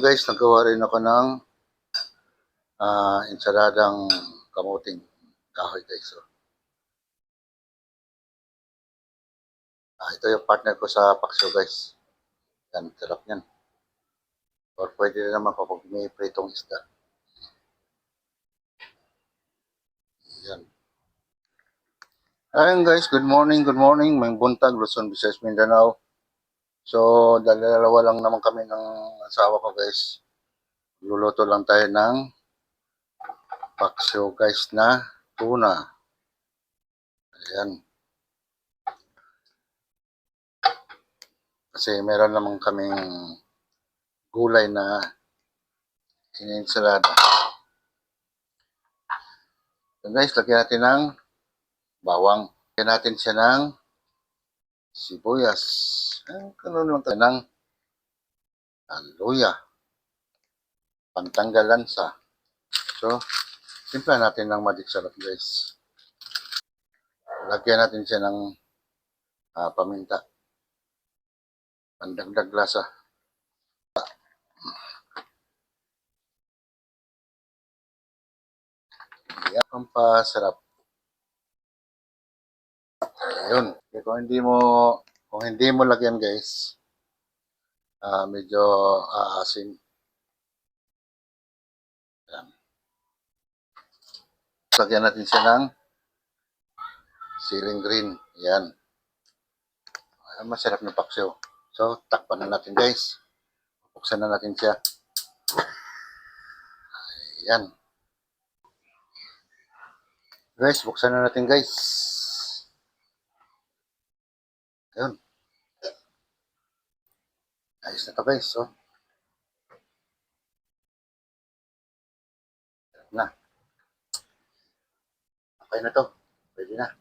guys, nagawa rin ako ng ensaladang kamuting kahoy guys. So, ito yung partner ko sa paksyo guys. Yan, sarap yan. Or pwede rin naman kapag may pritong isda. Yan. Ayun guys, good morning, good morning. May buntag, Luzon, Visayas, Mindanao. So, dalawa lang naman kami ng asawa ko guys. Luluto lang tayo ng paksyo guys na tuna. Ayan. Kasi meron naman kaming gulay na inensalada. So guys, lagyan natin ng bawang. Lagyan natin siya ng sibuyas. Karoon lang tayo ng luya. Pantanggal lansa. So, simpla natin ng magic sarap guys. Lagyan natin siya ng paminta. Pandagdag lasa. Yan ang pasarap. Ayun. Kung hindi mo lagyan guys, medyo aasim. Yan. Lagyan natin siya ng siling green. Yan. Masarap na paksyo. So, takpan na natin guys. Buksan na natin siya. Yan. Guys, buksan na natin guys. Ayun. Ayos na to guys. So, na. Okay na to. Pwede na.